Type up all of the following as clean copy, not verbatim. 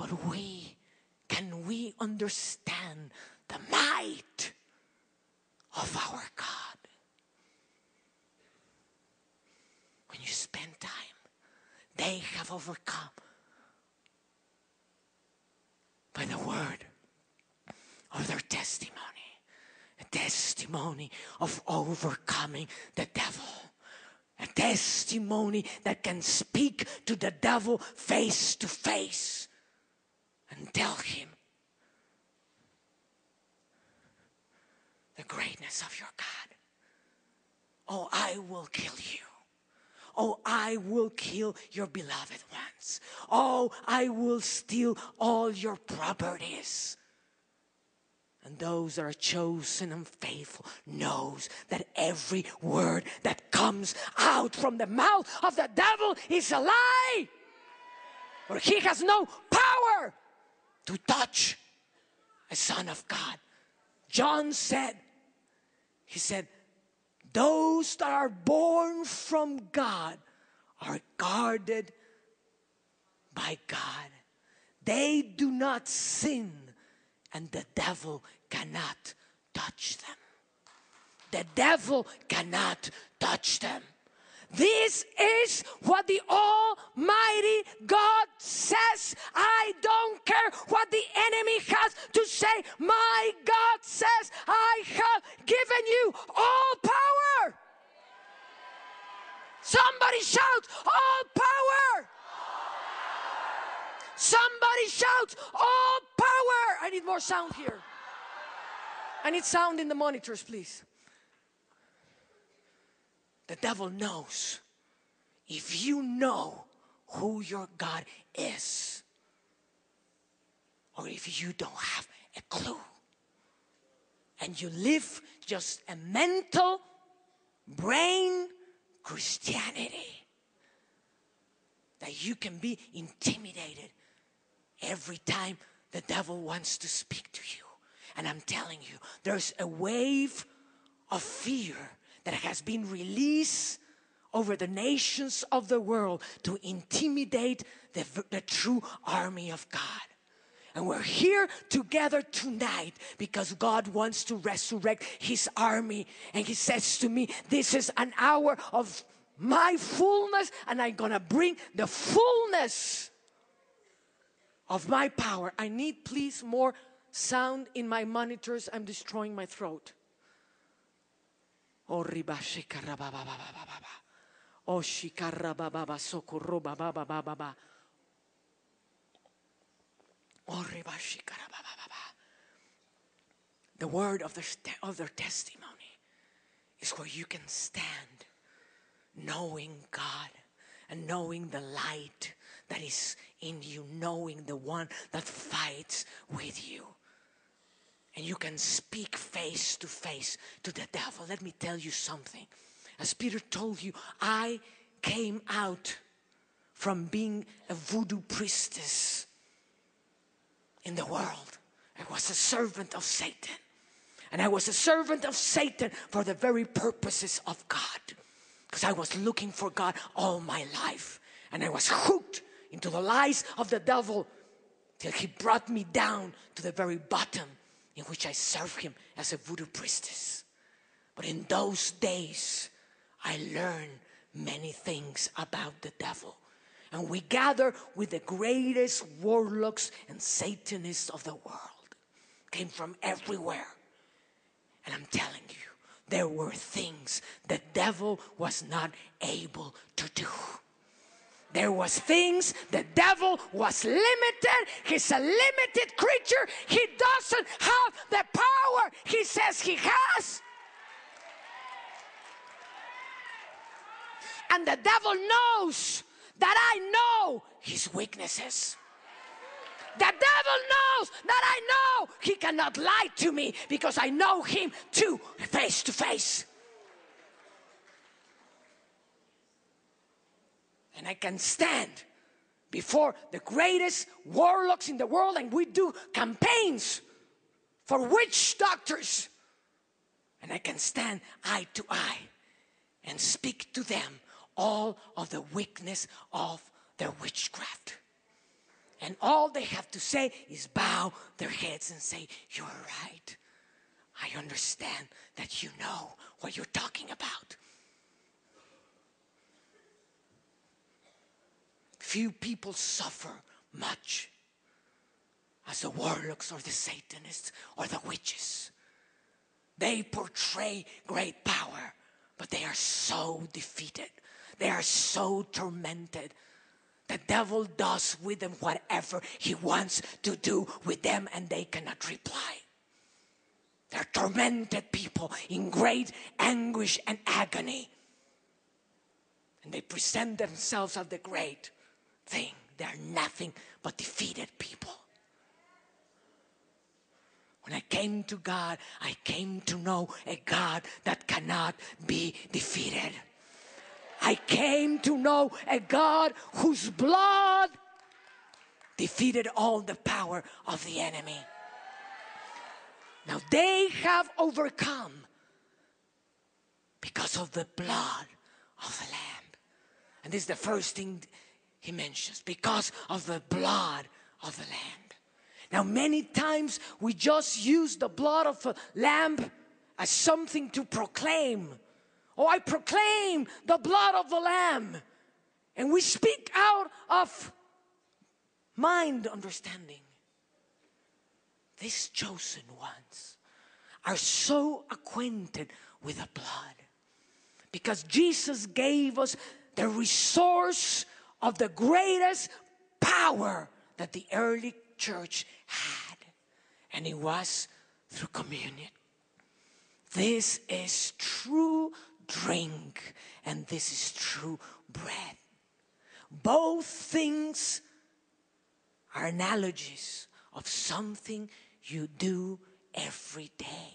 But can we understand the might of our God? When you spend time, they have overcome by the word of their testimony. A testimony of overcoming the devil. A testimony that can speak to the devil face to face and tell him the greatness of your God. Oh, I will kill you. Oh, I will kill your beloved ones. Oh, I will steal all your properties. And those that are chosen and faithful knows that every word that comes out from the mouth of the devil is a lie. For he has no power to touch a son of God. John said, he said, those that are born from God are guarded by God. They do not sin, and the devil cannot touch them. The devil cannot touch them. This is what the Almighty God says. I don't care what the enemy has to say. My God says, I have given you all power. Somebody shout, all power. Somebody shout, all power. I need more sound here. I need sound in the monitors, please. The devil knows. If you know who your God is, or if you don't have a clue, and you live just a mental brain Christianity, that you can be intimidated every time the devil wants to speak to you. And I'm telling you, there's a wave of fear that has been released over the nations of the world to intimidate the true army of God. And we're here together tonight because God wants to resurrect His army. And He says to me, this is an hour of my fullness, and I'm going to bring the fullness of my power. I need, please, more sound in my monitors. I'm destroying my throat. Oh, riba shikara ba ba ba ba ba ba. Oh, shikara ba ba ba sokoro ba ba ba ba ba ba. Oh, riba shikara ba ba ba ba. The word of their testimony is where you can stand, knowing God and knowing the light that is in you, knowing the one that fights with you. And you can speak face to face to the devil. Let me tell you something. As Peter told you, I came out from being a voodoo priestess in the world. I was a servant of Satan. And I was a servant of Satan for the very purposes of God. Because I was looking for God all my life. And I was hooked into the lies of the devil till he brought me down to the very bottom, in which I served him as a voodoo priestess. But in those days, I learned many things about the devil. And we gather with the greatest warlocks and Satanists of the world. Came from everywhere. And I'm telling you, there were things the devil was not able to do. There was things the devil was limited. He's a limited creature. He doesn't have the power he says he has. And the devil knows that I know his weaknesses. The devil knows that I know he cannot lie to me because I know him too, face to face. And I can stand before the greatest warlocks in the world, and we do campaigns for witch doctors. And I can stand eye to eye and speak to them all of the weakness of their witchcraft. And all they have to say is bow their heads and say, "You're right. I understand that you know what you're talking about." Few people suffer much as the warlocks or the Satanists or the witches. They portray great power, but they are so defeated. They are so tormented. The devil does with them whatever he wants to do with them, and they cannot reply. They're tormented people in great anguish and agony. And they present themselves as the great thing. They're nothing but defeated people. When I came to God, I came to know a God that cannot be defeated. I came to know a God whose blood defeated all the power of the enemy. Now they have overcome because of the blood of the Lamb. And this is the first thing he mentions, because of the blood of the Lamb. Now many times we just use the blood of a lamb as something to proclaim. Oh, I proclaim the blood of the Lamb. And we speak out of mind understanding. These chosen ones are so acquainted with the blood, because Jesus gave us the resource of the greatest power that the early church had, and it was through communion. This is true drink, and this is true bread. Both things are analogies of something you do every day.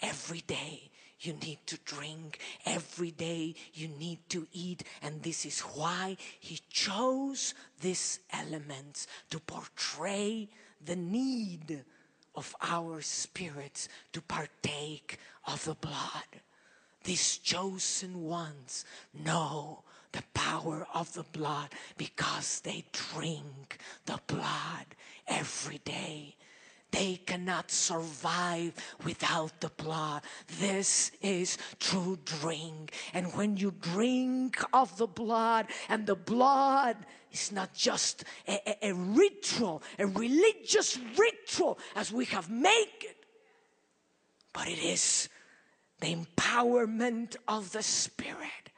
Every day you need to drink. Every day you need to eat. And this is why he chose these elements to portray the need of our spirits to partake of the blood. These chosen ones know the power of the blood because they drink the blood every day. They cannot survive without the blood. This is true drink. And when you drink of the blood, and the blood is not just a ritual, a religious ritual as we have made it, but it is the empowerment of the Spirit.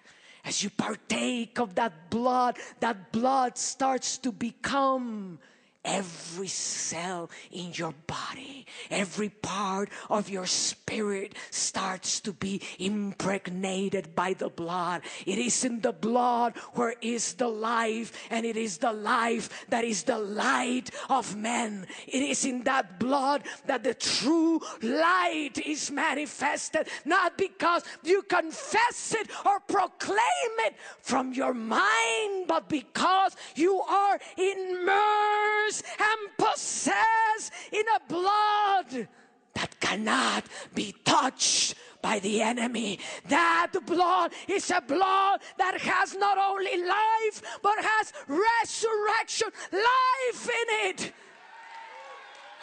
As you partake of that blood starts to become every cell in your body. Every part of your spirit starts to be impregnated by the blood. It is in the blood where is the life, and it is the life that is the light of men. It is in that blood that the true light is manifested, not because you confess it or proclaim it from your mind, but because you are immersed and possessed in a blood that cannot be touched by the enemy. That blood is a blood that has not only life, but has resurrection life in it.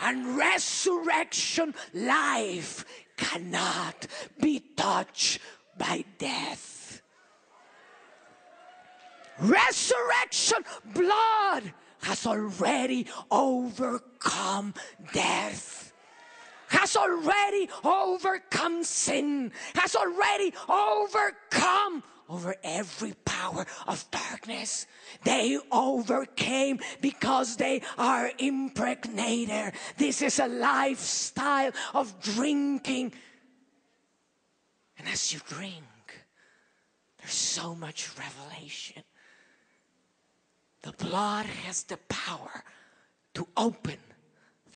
And resurrection life cannot be touched by death. Resurrection blood has already overcome death, has already overcome sin, has already overcome over every power of darkness. They overcame because they are impregnated. This is a lifestyle of drinking. And as you drink, there's so much revelation. The blood has the power to open